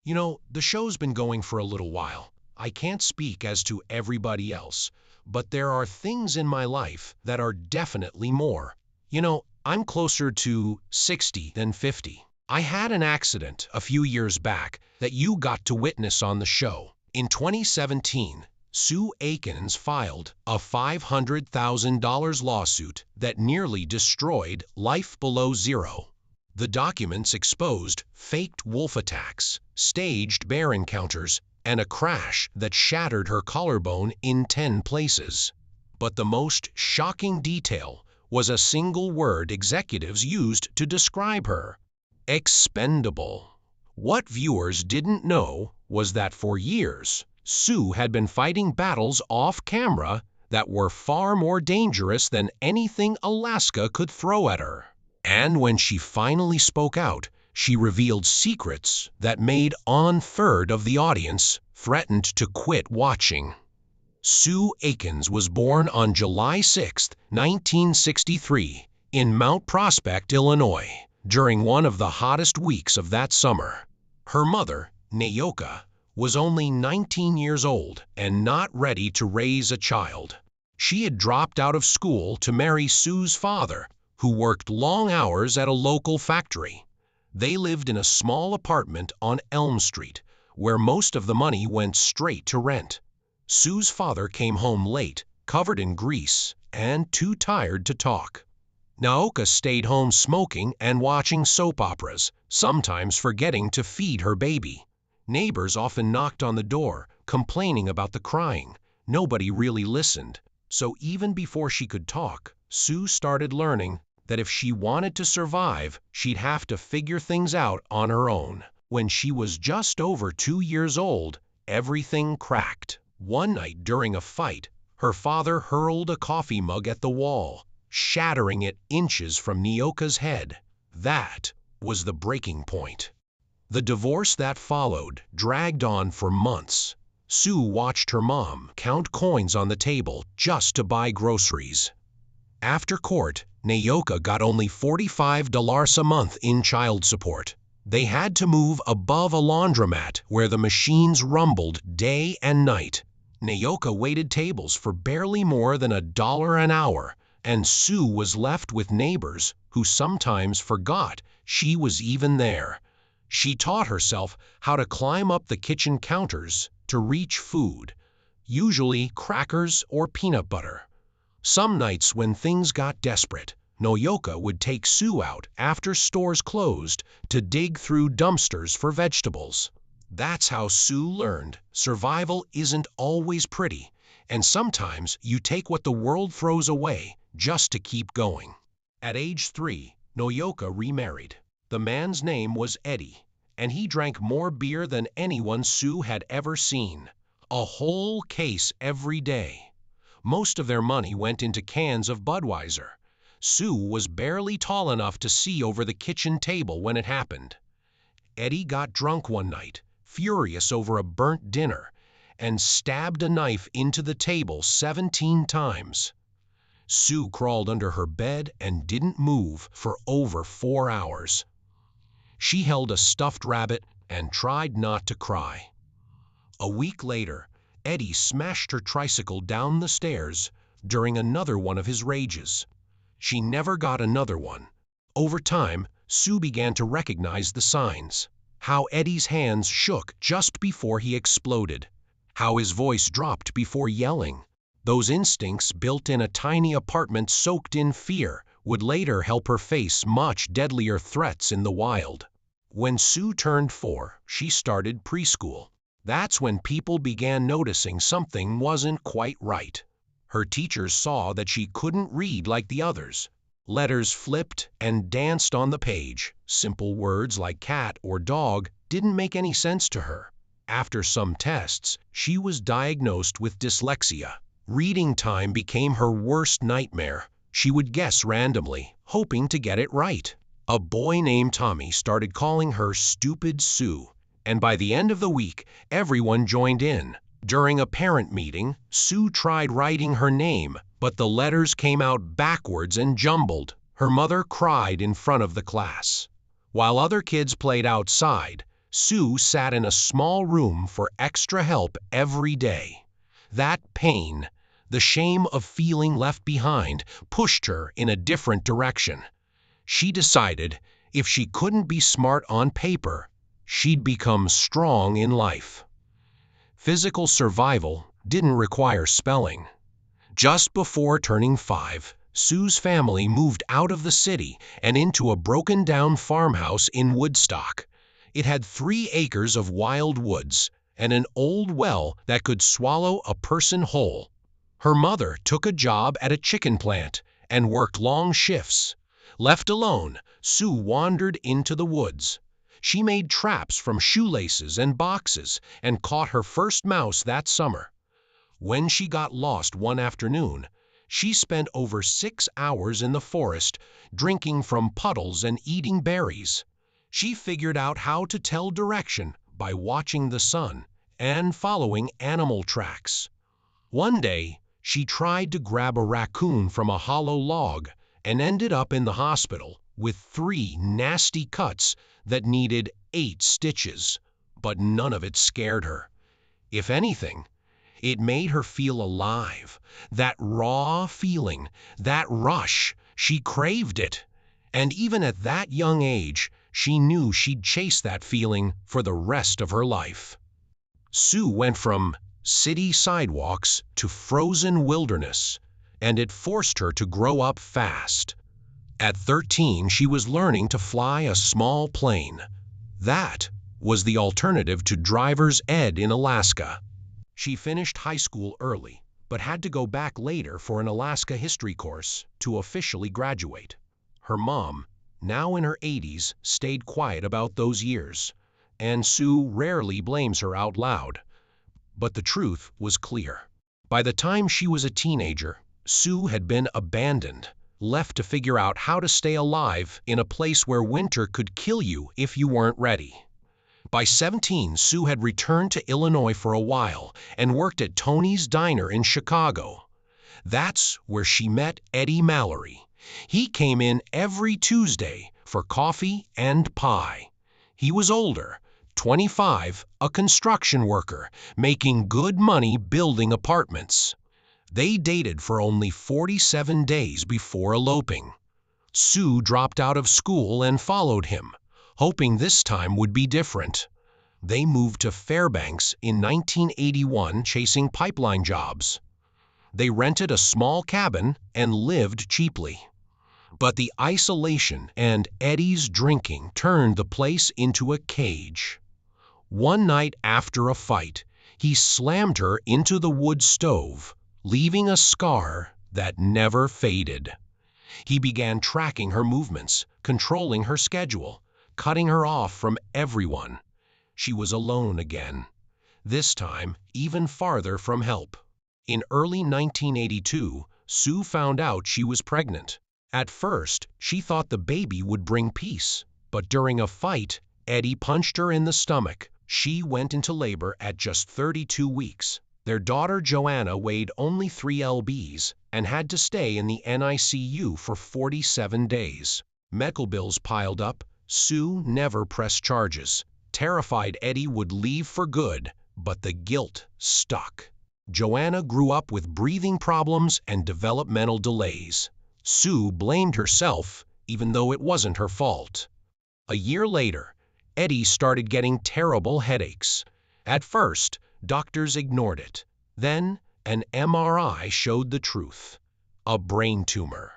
The show's been going for a little while. I can't speak as to everybody else, but there are things in my life that are definitely more. I'm closer to 60 than 50. I had an accident a few years back that you got to witness on the show. In 2017, Sue Aikens filed a $500,000 lawsuit that nearly destroyed Life Below Zero. The documents exposed faked wolf attacks, staged bear encounters, and a crash that shattered her collarbone in 10 places. But the most shocking detail was a single word executives used to describe her: expendable. What viewers didn't know was that for years, Sue had been fighting battles off camera that were far more dangerous than anything Alaska could throw at her. And when she finally spoke out, she revealed secrets that made 1/3 of the audience threatened to quit watching. Sue Aikens was born on July 6, 1963, in Mount Prospect, Illinois, during one of the hottest weeks of that summer. Her mother, Naoka, was only 19 years old and not ready to raise a child. She had dropped out of school to marry Sue's father, who worked long hours at a local factory. They lived in a small apartment on Elm Street, where most of the money went straight to rent. Sue's father came home late, covered in grease, and too tired to talk. Naoka stayed home smoking and watching soap operas, sometimes forgetting to feed her baby. Neighbors often knocked on the door, complaining about the crying. Nobody really listened. So even before she could talk, Sue started learning that if she wanted to survive, she'd have to figure things out on her own. When she was just over 2 years old, everything cracked. One night during a fight, her father hurled a coffee mug at the wall, shattering it inches from Naoka's head. That was the breaking point. The divorce that followed dragged on for months. Sue watched her mom count coins on the table just to buy groceries. After court, Naoka got only $45 a month in child support. They had to move above a laundromat where the machines rumbled day and night. Naoka waited tables for barely more than $1 an hour, and Sue was left with neighbors who sometimes forgot she was even there. She taught herself how to climb up the kitchen counters to reach food, usually crackers or peanut butter. Some nights when things got desperate, Naoka would take Sue out after stores closed to dig through dumpsters for vegetables. That's how Sue learned survival isn't always pretty, and sometimes you take what the world throws away just to keep going. At age 3, Naoka remarried. The man's name was Eddie, and he drank more beer than anyone Sue had ever seen. A whole case every day. Most of their money went into cans of Budweiser. Sue was barely tall enough to see over the kitchen table when it happened. Eddie got drunk one night, furious over a burnt dinner, and stabbed a knife into the table 17 times. Sue crawled under her bed and didn't move for over 4 hours. She held a stuffed rabbit and tried not to cry. A week later, Eddie smashed her tricycle down the stairs during another one of his rages. She never got another one. Over time, Sue began to recognize the signs. How Eddie's hands shook just before he exploded. How his voice dropped before yelling. Those instincts built in a tiny apartment soaked in fear would later help her face much deadlier threats in the wild. When Sue turned 4, she started preschool. That's when people began noticing something wasn't quite right. Her teachers saw that she couldn't read like the others. Letters flipped and danced on the page. Simple words like cat or dog didn't make any sense to her. After some tests, she was diagnosed with dyslexia. Reading time became her worst nightmare. She would guess randomly, hoping to get it right. A boy named Tommy started calling her Stupid Sue, and by the end of the week, everyone joined in. During a parent meeting, Sue tried writing her name, but the letters came out backwards and jumbled. Her mother cried in front of the class. While other kids played outside, Sue sat in a small room for extra help every day. That pain, the shame of feeling left behind, pushed her in a different direction. She decided if she couldn't be smart on paper, she'd become strong in life. Physical survival didn't require spelling. Just before turning 5, Sue's family moved out of the city and into a broken-down farmhouse in Woodstock. It had 3 acres of wild woods and an old well that could swallow a person whole. Her mother took a job at a chicken plant and worked long shifts. Left alone, Sue wandered into the woods. She made traps from shoelaces and boxes and caught her first mouse that summer. When she got lost one afternoon, she spent over 6 hours in the forest, drinking from puddles and eating berries. She figured out how to tell direction by watching the sun and following animal tracks. One day, she tried to grab a raccoon from a hollow log and ended up in the hospital with 3 nasty cuts that needed 8 stitches, but none of it scared her. If anything, it made her feel alive. That raw feeling, that rush, she craved it. And even at that young age, she knew she'd chase that feeling for the rest of her life. Sue went from city sidewalks to frozen wilderness, and it forced her to grow up fast. At 13, she was learning to fly a small plane. That was the alternative to driver's ed in Alaska. She finished high school early, but had to go back later for an Alaska history course to officially graduate. Her mom, now in her 80s, stayed quiet about those years, and Sue rarely blames her out loud. But the truth was clear. By the time she was a teenager, Sue had been abandoned, left to figure out how to stay alive in a place where winter could kill you if you weren't ready. By 17, Sue had returned to Illinois for a while and worked at Tony's Diner in Chicago. That's where she met Eddie Mallory. He came in every Tuesday for coffee and pie. He was older, 25, a construction worker, making good money building apartments. They dated for only 47 days before eloping. Sue dropped out of school and followed him, hoping this time would be different. They moved to Fairbanks in 1981, chasing pipeline jobs. They rented a small cabin and lived cheaply. But the isolation and Eddie's drinking turned the place into a cage. One night after a fight, he slammed her into the wood stove, leaving a scar that never faded. He began tracking her movements, controlling her schedule, cutting her off from everyone. She was alone again, this time even farther from help. In early 1982, Sue found out she was pregnant. At first, she thought the baby would bring peace, but during a fight, Eddie punched her in the stomach. She went into labor at just 32 weeks. Their daughter Joanna weighed only 3 lbs and had to stay in the NICU for 47 days. Medical bills piled up. Sue never pressed charges. Terrified Eddie would leave for good, but the guilt stuck. Joanna grew up with breathing problems and developmental delays. Sue blamed herself, even though it wasn't her fault. A year later, Eddie started getting terrible headaches. At first, doctors ignored it. Then, an MRI showed the truth: a brain tumor.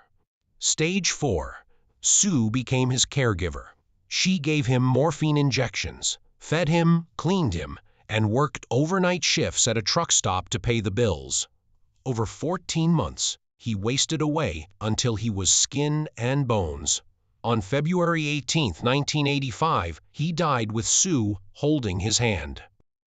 Stage 4. Sue became his caregiver. She gave him morphine injections, fed him, cleaned him, and worked overnight shifts at a truck stop to pay the bills. Over 14 months, he wasted away until he was skin and bones. On February 18, 1985, he died with Sue holding his hand.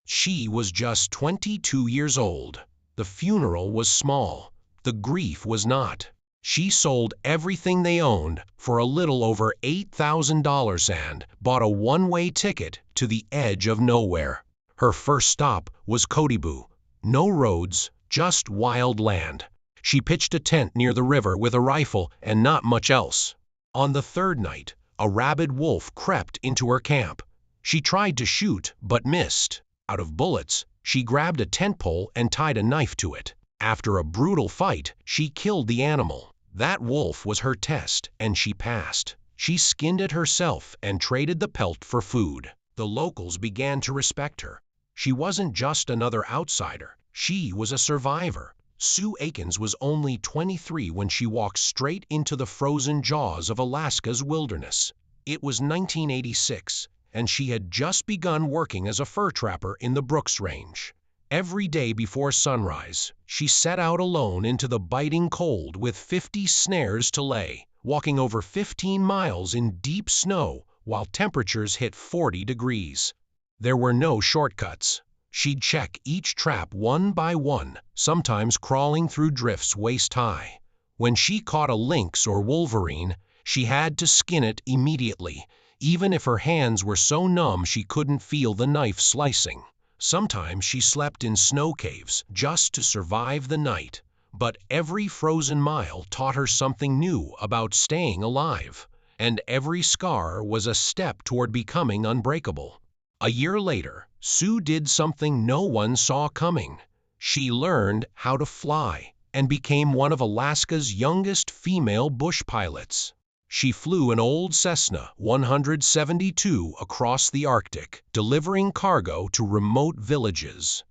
She was just 22 years old. The funeral was small. The grief was not. She sold everything they owned for a little over $8,000 and bought a one-way ticket to the edge of nowhere. Her first stop was Kotibu. No roads, just wild land. She pitched a tent near the river with a rifle and not much else. On the third night, a rabid wolf crept into her camp. She tried to shoot, but missed. Out of bullets, she grabbed a tent pole and tied a knife to it. After a brutal fight, she killed the animal. That wolf was her test, and she passed. She skinned it herself and traded the pelt for food. The locals began to respect her. She wasn't just another outsider. She was a survivor. Sue Aikens was only 23 when she walked straight into the frozen jaws of Alaska's wilderness. It was 1986, and she had just begun working as a fur trapper in the Brooks Range. Every day before sunrise, she set out alone into the biting cold with 50 snares to lay, walking over 15 miles in deep snow while temperatures hit 40 degrees. There were no shortcuts. She'd check each trap one by one, sometimes crawling through drifts waist-high. When she caught a lynx or wolverine, she had to skin it immediately, even if her hands were so numb she couldn't feel the knife slicing. Sometimes she slept in snow caves just to survive the night, but every frozen mile taught her something new about staying alive, and every scar was a step toward becoming unbreakable. A year later, Sue did something no one saw coming. She learned how to fly and became one of Alaska's youngest female bush pilots. She flew an old Cessna 172 across the Arctic, delivering cargo to remote villages.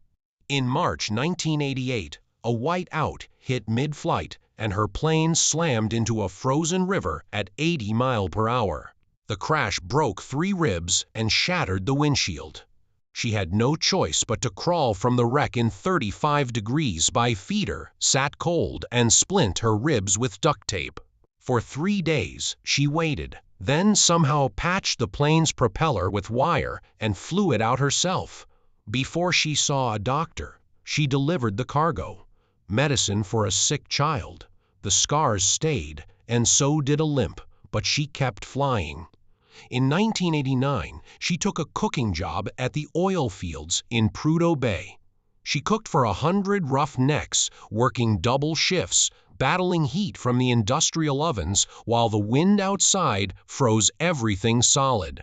In March 1988, a whiteout hit mid-flight and her plane slammed into a frozen river at 80 miles per hour. The crash broke 3 ribs and shattered the windshield. She had no choice but to crawl from the wreck in 35 degrees by feeder, sat cold, and splint her ribs with duct tape. For 3 days, she waited, then somehow patched the plane's propeller with wire and flew it out herself. Before she saw a doctor, she delivered the cargo. Medicine for a sick child. The scars stayed, and so did a limp, but she kept flying. In 1989, she took a cooking job at the oil fields in Prudhoe Bay. She cooked for 100 roughnecks, working double shifts, battling heat from the industrial ovens while the wind outside froze everything solid.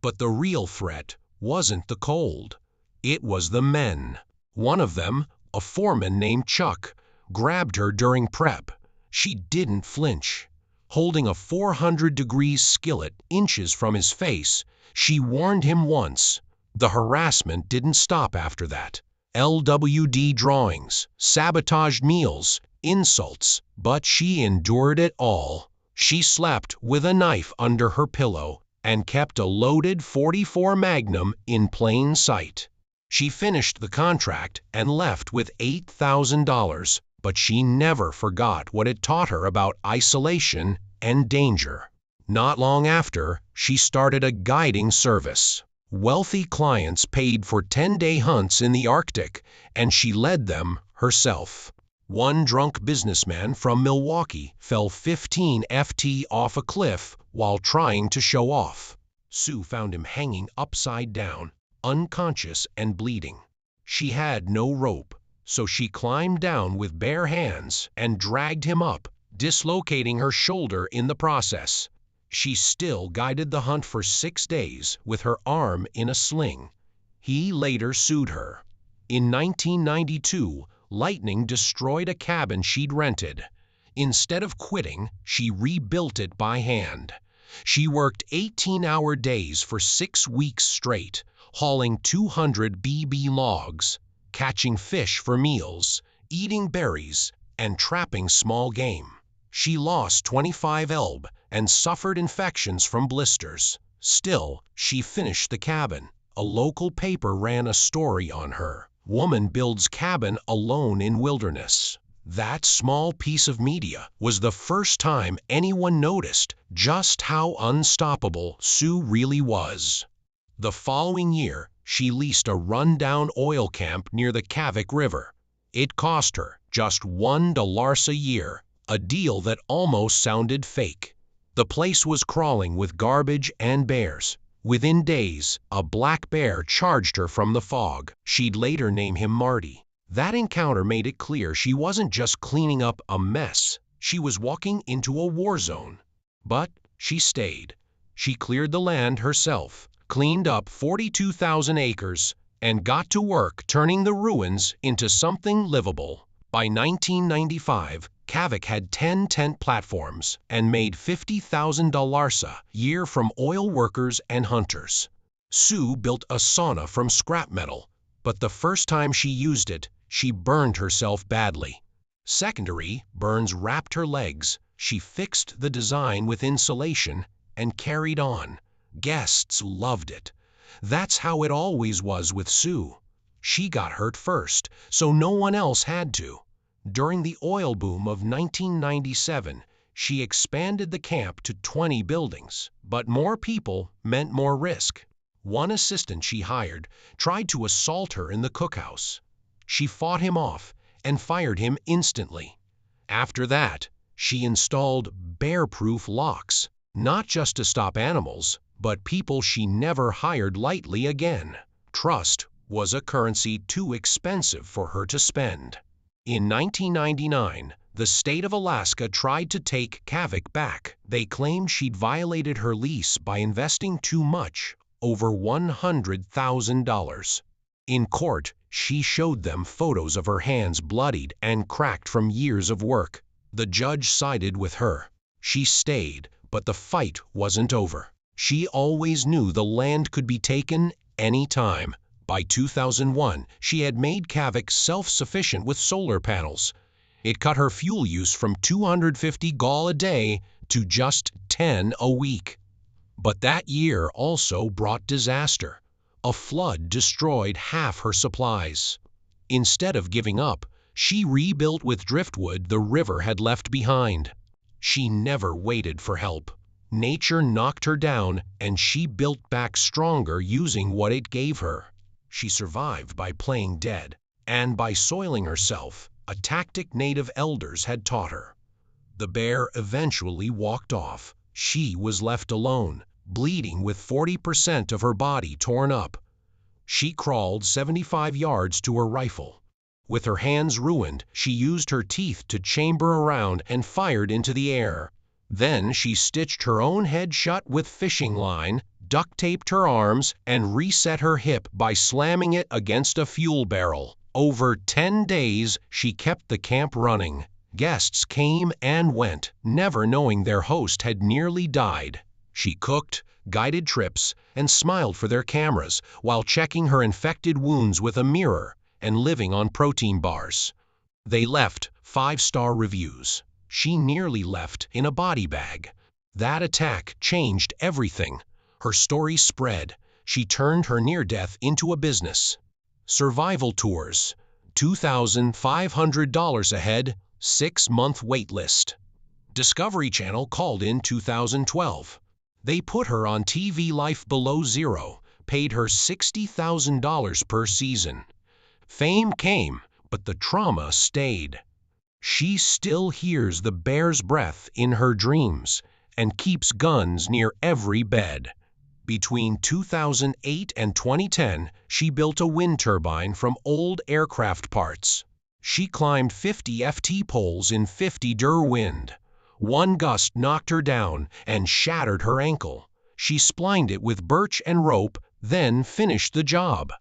But the real threat wasn't the cold. It was the men. One of them, a foreman named Chuck, grabbed her during prep. She didn't flinch. Holding a 400-degree skillet inches from his face, she warned him once. The harassment didn't stop after that. LWD drawings, sabotaged meals, insults, but she endured it all. She slept with a knife under her pillow and kept a loaded .44 Magnum in plain sight. She finished the contract and left with $8,000, but she never forgot what it taught her about isolation and danger. Not long after, she started a guiding service. Wealthy clients paid for 10-day hunts in the Arctic, and she led them herself. One drunk businessman from Milwaukee fell 15 ft off a cliff while trying to show off. Sue found him hanging upside down, unconscious and bleeding. She had no rope, so she climbed down with bare hands and dragged him up, dislocating her shoulder in the process. She still guided the hunt for 6 days with her arm in a sling. He later sued her. In 1992, lightning destroyed a cabin she'd rented. Instead of quitting, she rebuilt it by hand. She worked 18-hour days for 6 weeks straight, hauling 200 BB logs, catching fish for meals, eating berries, and trapping small game. She lost 25 lb and suffered infections from blisters. Still, she finished the cabin. A local paper ran a story on her. Woman builds cabin alone in wilderness. That small piece of media was the first time anyone noticed just how unstoppable Sue really was. The following year, she leased a run-down oil camp near the Kavik River. It cost her just $1 a year, a deal that almost sounded fake. The place was crawling with garbage and bears. Within days, a black bear charged her from the fog. She'd later name him Marty. That encounter made it clear she wasn't just cleaning up a mess. She was walking into a war zone. But she stayed. She cleared the land herself, cleaned up 42,000 acres, and got to work turning the ruins into something livable. By 1995, Geographic had 10 tent platforms and made $50,000 a year from oil workers and hunters. Sue built a sauna from scrap metal, but the first time she used it, she burned herself badly. Secondary burns wrapped her legs. She fixed the design with insulation and carried on. Guests loved it. That's how it always was with Sue. She got hurt first, so no one else had to. During the oil boom of 1997, she expanded the camp to 20 buildings, but more people meant more risk. One assistant she hired tried to assault her in the cookhouse. She fought him off and fired him instantly. After that, she installed bear-proof locks, not just to stop animals, but people she never hired lightly again. Trust was a currency too expensive for her to spend. In 1999, the state of Alaska tried to take Geographic back. They claimed she'd violated her lease by investing too much, over $100,000. In court, she showed them photos of her hands bloodied and cracked from years of work. The judge sided with her. She stayed, but the fight wasn't over. She always knew the land could be taken any time. By 2001, she had made Geographic self-sufficient with solar panels. It cut her fuel use from 250 gal a day to just 10 a week. But that year also brought disaster. A flood destroyed half her supplies. Instead of giving up, she rebuilt with driftwood the river had left behind. She never waited for help. Nature knocked her down, and she built back stronger using what it gave her. She survived by playing dead and by soiling herself, a tactic native elders had taught her. The bear eventually walked off. She was left alone, bleeding with 40% of her body torn up. She crawled 75 yards to her rifle. With her hands ruined, she used her teeth to chamber around and fired into the air. Then she stitched her own head shut with fishing line, duct-taped her arms, and reset her hip by slamming it against a fuel barrel. Over 10 days, she kept the camp running. Guests came and went, never knowing their host had nearly died. She cooked, guided trips, and smiled for their cameras while checking her infected wounds with a mirror and living on protein bars. They left 5-star reviews. She nearly left in a body bag. That attack changed everything. Her story spread. She turned her near-death into a business. Survival tours, $2,500 a head, 6-month wait list. Discovery Channel called in 2012. They put her on TV Life Below Zero, paid her $60,000 per season. Fame came, but the trauma stayed. She still hears the bear's breath in her dreams and keeps guns near every bed. Between 2008 and 2010, she built a wind turbine from old aircraft parts. She climbed 50 FT poles in 50 dur wind. One gust knocked her down and shattered her ankle. She splined it with birch and rope, then finished the job.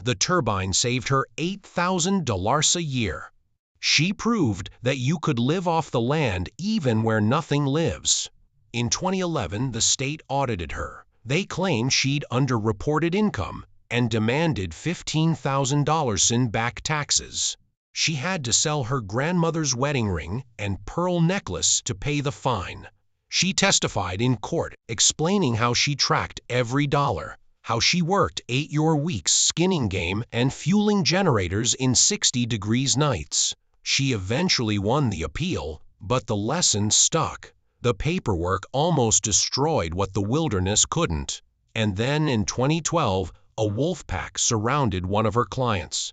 The turbine saved her $8,000 a year. She proved that you could live off the land even where nothing lives. In 2011, the state audited her. They claimed she'd underreported income and demanded $15,000 in back taxes. She had to sell her grandmother's wedding ring and pearl necklace to pay the fine. She testified in court, explaining how she tracked every dollar, how she worked 8-hour weeks skinning game and fueling generators in 60-degree nights. She eventually won the appeal, but the lesson stuck. The paperwork almost destroyed what the wilderness couldn't. And then in 2012, a wolf pack surrounded one of her clients.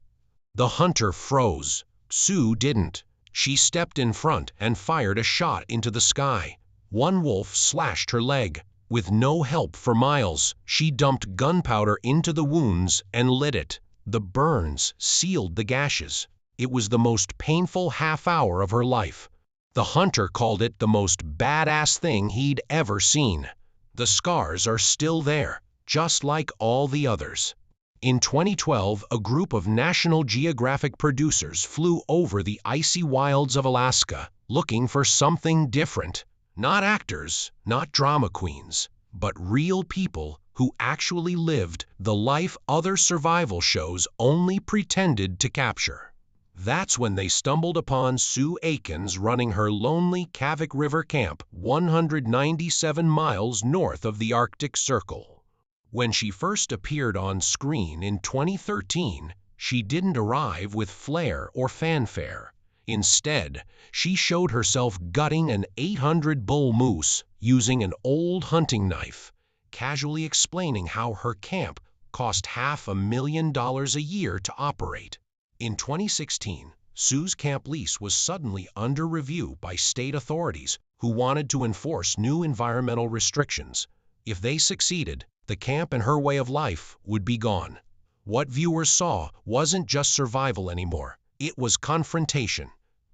The hunter froze. Sue didn't. She stepped in front and fired a shot into the sky. One wolf slashed her leg. With no help for miles, she dumped gunpowder into the wounds and lit it. The burns sealed the gashes. It was the most painful half-hour of her life. The hunter called it the most badass thing he'd ever seen. The scars are still there. just like all the others. In 2012, a group of National Geographic producers flew over the icy wilds of Alaska, looking for something different. Not actors, not drama queens, but real people who actually lived the life other survival shows only pretended to capture. That's when they stumbled upon Sue Aikens running her lonely Kavik River camp 197 miles north of the Arctic Circle. When she first appeared on screen in 2013, she didn't arrive with flair or fanfare. Instead, she showed herself gutting an 800 bull moose using an old hunting knife, casually explaining how her camp cost $500,000 a year to operate. In 2016, Sue's camp lease was suddenly under review by state authorities who wanted to enforce new environmental restrictions. If they succeeded, the camp and her way of life would be gone. What viewers saw wasn't just survival anymore, it was confrontation.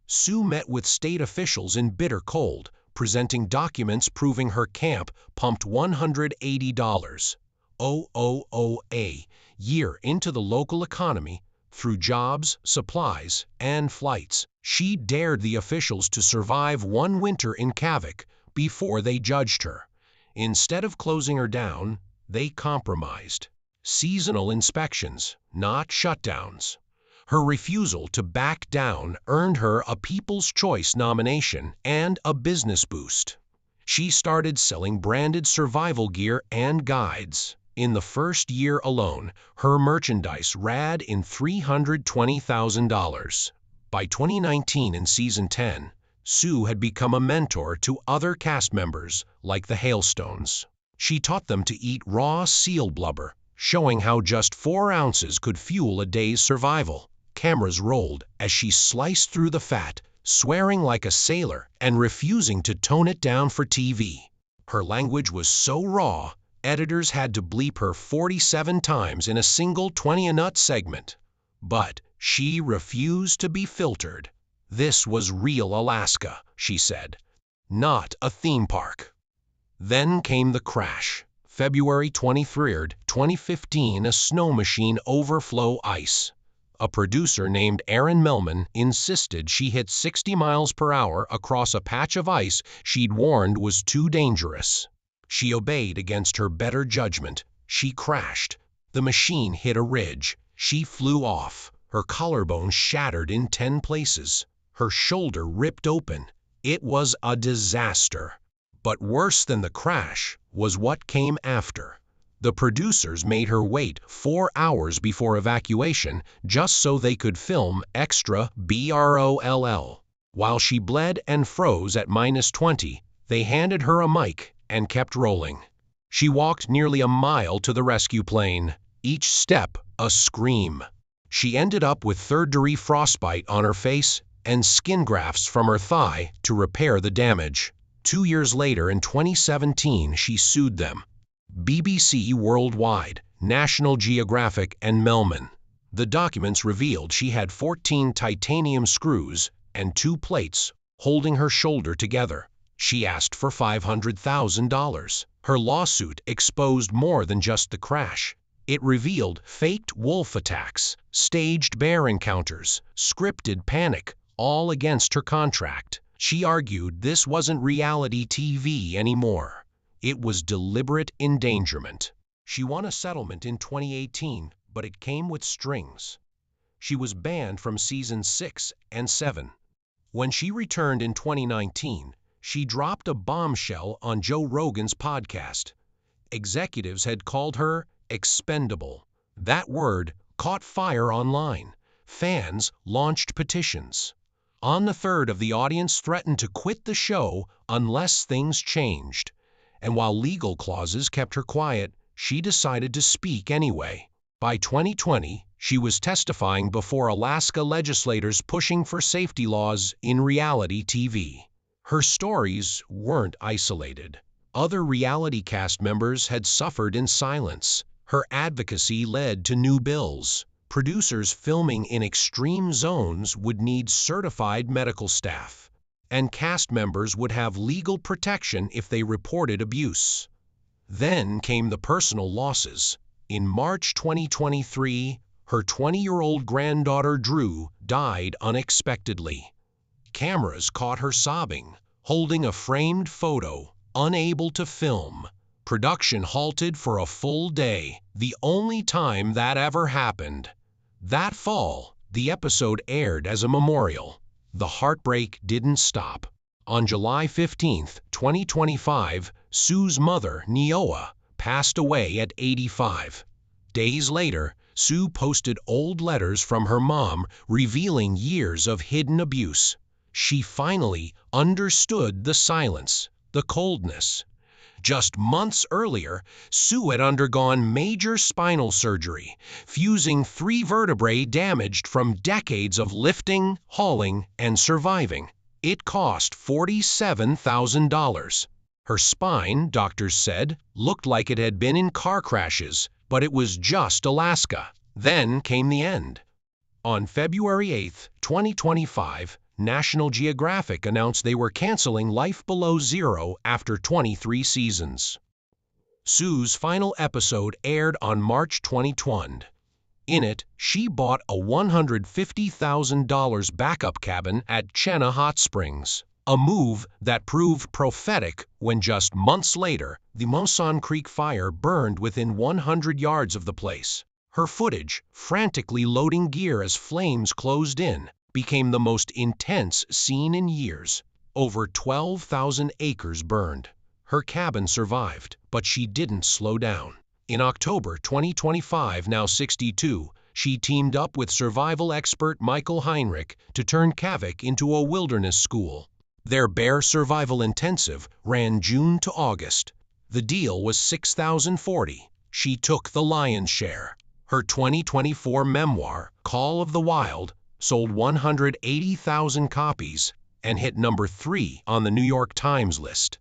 Sue met with state officials in bitter cold, presenting documents proving her camp pumped $180 a year into the local economy through jobs, supplies, and flights. She dared the officials to survive one winter in Kavik before they judged her. Instead of closing her down, they compromised. Seasonal inspections, not shutdowns. Her refusal to back down earned her a People's Choice nomination and a business boost. She started selling branded survival gear and guides. In the first year alone, her merchandise ran in $320,000. By 2019 in Season 10, Sue had become a mentor to other cast members, like the Hailstones. She taught them to eat raw seal blubber, showing how just 4 ounces could fuel a day's survival. Cameras rolled as she sliced through the fat, swearing like a sailor and refusing to tone it down for TV. Her language was so raw, editors had to bleep her 47 times in a single 20-a-nut segment. But she refused to be filtered. This was real Alaska, she said, not a theme park. Then came the crash. February 23, 2015, a snow machine overflow ice. A producer named Erin Melman insisted she hit 60 miles per hour across a patch of ice she'd warned was too dangerous. She obeyed against her better judgment. She crashed. The machine hit a ridge. She flew off. Her collarbone shattered in 10 places. Her shoulder ripped open. It was a disaster. But worse than the crash was what came after. The producers made her wait 4 hours before evacuation just so they could film extra BROLL. While she bled and froze at -20, they handed her a mic and kept rolling. She walked nearly a mile to the rescue plane, each step a scream. She ended up with third-degree frostbite on her face and skin grafts from her thigh to repair the damage. 2 years later, in 2017, she sued them. BBC Worldwide, National Geographic, and Melman. The documents revealed she had 14 titanium screws and 2 plates holding her shoulder together. She asked for $500,000. Her lawsuit exposed more than just the crash. It revealed faked wolf attacks, staged bear encounters, scripted panic, all against her contract. She argued this wasn't reality TV anymore. It was deliberate endangerment. She won a settlement in 2018, but it came with strings. She was banned from seasons 6 and 7. When she returned in 2019, she dropped a bombshell on Joe Rogan's podcast. Executives had called her expendable. That word caught fire online. Fans launched petitions. On the third of the audience threatened to quit the show unless things changed. And while legal clauses kept her quiet, she decided to speak anyway. By 2020, she was testifying before Alaska legislators pushing for safety laws in reality TV. Her stories weren't isolated. Other reality cast members had suffered in silence. Her advocacy led to new bills. Producers filming in extreme zones would need certified medical staff, and cast members would have legal protection if they reported abuse. Then came the personal losses. In March 2023, her 20-year-old granddaughter Drew died unexpectedly. Cameras caught her sobbing, holding a framed photo, unable to film. Production halted for a full day, the only time that ever happened. That fall, the episode aired as a memorial. The heartbreak didn't stop. On July 15, 2025, Sue's mother, Neoa, passed away at 85. Days later, Sue posted old letters from her mom revealing years of hidden abuse. She finally understood the silence, the coldness. Just months earlier, Sue had undergone major spinal surgery, fusing 3 vertebrae damaged from decades of lifting, hauling, and surviving. It cost $47,000. Her spine, doctors said, looked like it had been in car crashes, but it was just Alaska. Then came the end. On February 8, 2025, National Geographic announced they were canceling Life Below Zero after 23 seasons. Sue's final episode aired on March 2020. In it, she bought a $150,000 backup cabin at Chena Hot Springs, a move that proved prophetic when just months later, the Moson Creek fire burned within 100 yards of the place. Her footage, frantically loading gear as flames closed in, became the most intense scene in years. Over 12,000 acres burned. Her cabin survived, but she didn't slow down. In October 2025, now 62, she teamed up with survival expert Michael Heinrich to turn Geographic into a wilderness school. Their bear survival intensive ran June to August. The deal was $6,040. She took the lion's share. Her 2024 memoir, Call of the Wild, sold 180,000 copies and hit number 3 on the New York Times list.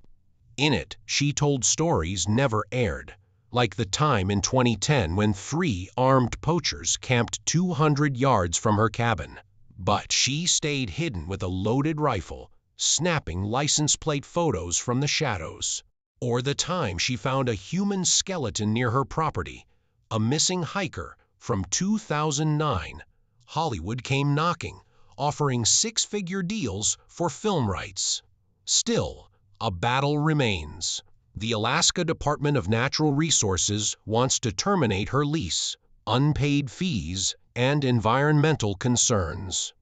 In it, she told stories never aired, like the time in 2010 when 3 armed poachers camped 200 yards from her cabin. But she stayed hidden with a loaded rifle, snapping license plate photos from the shadows. Or the time she found a human skeleton near her property, a missing hiker from 2009. Hollywood came knocking, offering 6-figure deals for film rights. Still, a battle remains. The Alaska Department of Natural Resources wants to terminate her lease, unpaid fees, and environmental concerns.